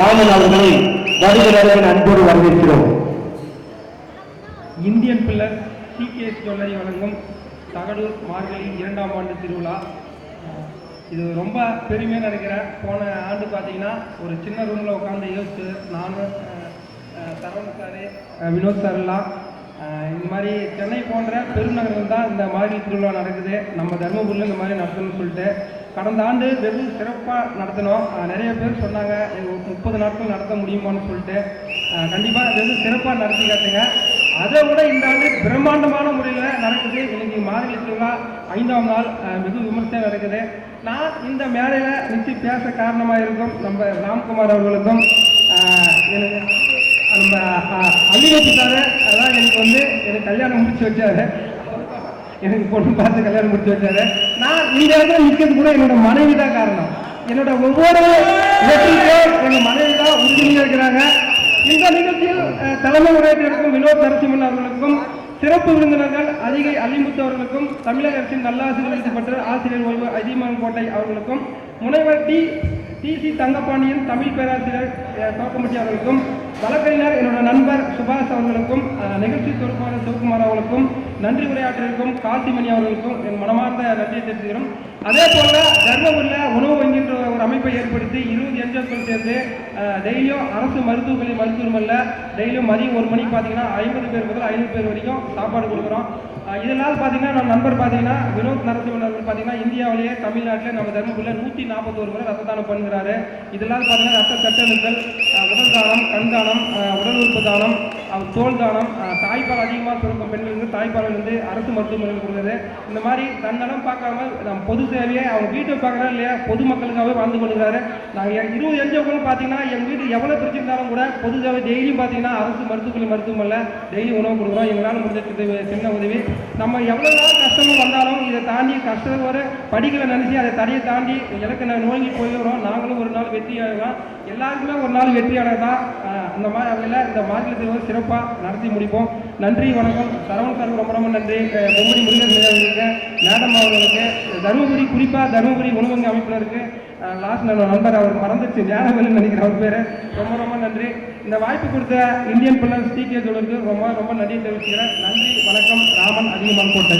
ராமன் அவர்களை வருகிறவர்கள் அன்போடு வரவேற்கிறோம். இந்தியன் பில்லர் சிகேஎஸ் ஜுவல்லரி வழங்கும் தகடூர் மார்கழி 2ஆம் ஆண்டு திருவிழா. இது ரொம்ப பெருமையாக நினைக்கிறேன். போன ஆண்டு பார்த்தீங்கன்னா ஒரு சின்ன ரூமில் உட்காந்து யோசிச்சு நானும் சரவண சார் வினோத் சார்லாம் இந்த மாதிரி சென்னை போன்ற பெருநகரம் தான் இந்த மாதிரி திருவிழா நடக்குது. நம்ம தர்மபுரியில் இந்த மாதிரி நடத்தணும்னு சொல்லிட்டு கடந்த ஆண்டு வெகு சிறப்பாக நடத்தினோம். நிறைய பேர் சொன்னாங்க 30 நாட்கள் நடத்த முடியுமான்னு சொல்லிட்டு. கண்டிப்பாக வெகு சிறப்பாக நடத்தி காட்டுங்க. அதை விட இந்த ஆண்டு பிரம்மாண்டமான முறையில் நடக்குது. இன்னைக்கு மார்கழி திருவிழா 5ஆம் நாள் வெகு விமர்சனம் நடக்குது. நான் இந்த மேடையில் நிறுத்தி பேச காரணமாக இருக்கும் நம்ம ராம்குமார் அவர்களுக்கும் நம்ம அள்ளிவச்சு சார். அதான் எனக்கு கல்யாணம் முடிச்சு வச்சாரு. எனக்கு பொண்ணு பார்த்து கல்யாணம் முடிச்சு வச்சாரு. நான் இந்த இடத்துல நிற்கிறது கூட என்னோட மனைவி தான் காரணம். என்னோட ஒவ்வொரு வெற்றிக்கும் எங்கள் மனைவி தான் உறுதுணையாக இருக்கிறாங்க. இந்த நிகழ்ச்சியில் தலைமை உரையாற்றிருக்கும் வினோத் நரசிம்மன் அவர்களுக்கும் சிறப்பு விருந்தினர்கள் அதிகை அலிமுத்து அவர்களுக்கும் தமிழக அரசின் நல்லாசிரியர் விருது பெற்ற ஆசிரியர் ஓய்வு அதியமான் கோட்டை அவர்களுக்கும் முனைவர் டி.சி. தங்கப்பாண்டியன் தமிழ் பேராசிரியர் தோக்கமட்டி அவர்களுக்கும் வழக்கறிஞர் என்னோட நண்பர் சுபாஷ் அவர்களுக்கும் நிகழ்ச்சி பொறுப்பாளர் சிவகுமார் அவர்களுக்கும் நன்றி உரையாற்றிருக்கும் காசிமணி அவர்களுக்கும் என் மனமார்ந்த நன்றியை தெரிவிக்கிறோம். அதே போல தர்மபுரியில் உணவு வங்கின்ற ஒரு அமைப்பை ஏற்படுத்தி 20 என்ஜிஓக்கள் சேர்ந்து டெய்லியும் அரசு மருத்துவமனையில் டெய்லியும் மதியம் 1 மணிக்கு பார்த்தீங்கன்னா 50 பேர் முதல் 500 பேர் வரைக்கும் சாப்பாடு கொடுக்குறோம். இதனால் பார்த்தீங்கன்னா நம்ம நண்பர் பார்த்தீங்கன்னா வினோத் நரசிம்மன் அவர்கள் பார்த்தீங்கன்னா இந்தியாவிலேயே தமிழ்நாட்டில் நம்ம தர்மபுரியில் 141 முறை ரத்த தானம் பண்ணுகிறாரு. இதனால் பார்த்தீங்கன்னா ரத்த தட்டணுக்கள், உடல் தானம், கண் தானம், உடல் உறுப்பு தானம், தோல் தானம், தாய்ப்பால் அதிகமாக சுரக்கும் பெண்களுக்கு தாய்ப்பால் அரசு மருத்துவமனையில் கொடுக்குறது. இந்த மாதிரி தன்னலம் பார்க்காம நம்ம பொது சேவையை அவங்க வீட்டை பார்க்குறா இல்லையா பொதுமக்களுக்காகவே வாழ்ந்து கொள்கிறாரு. நாங்கள் 20 என்ஜிஓக்களும் பார்த்தீங்கன்னா எங்கள் வீட்டு எவ்வளோ பிரச்சனை இருந்தாலும் கூட பொது சேவை டெய்லியும் பார்த்தீங்கன்னா அரசு மருத்துவமனையில் டெய்லி உணவு கொடுக்குறோம். எங்களால் முடிஞ்ச சின்ன உதவி. நம்ம எவ்வளோ நாள் கஷ்டமும் வந்தாலும் இதை தாண்டி கஷ்டம் ஒரு படிக்கலை நினச்சி அதை தடையை தாண்டி எனக்கு நோங்கி போயிடுறோம். நாங்களும் ஒரு நாள் வெற்றி ஆகலாம். எல்லாருக்குமே ஒரு நாள் வெற்றியாளர் தான். அந்த மாதிரி வகையில் இந்த மார்கழி திருவிழா சிறப்பாக நடத்தி முடிப்போம். நன்றி, வணக்கம். சரவண சார் ரொம்ப ரொம்ப நன்றி. பொம்மடி முருகன் அவர்களுக்கு, மேடம் அவர்களுக்கு, தருமபுரி குறிப்பாக தருமபுரி உணவங்க அமைப்பினருக்கு லாஸ்ட் நண்பர் அவர் மறந்துச்சு ஞானவேலன் நினைக்கிற அவர் பேர். ரொம்ப ரொம்ப நன்றி. இந்த வாய்ப்பு கொடுத்த இந்தியன் பில்லர் சிகேஎஸ் ஜுவல்லருக்கு ரொம்ப ரொம்ப நன்றி தெரிவிச்சுக்கிறேன். நன்றி, வணக்கம். ராமன் அதியமான் கோட்டை.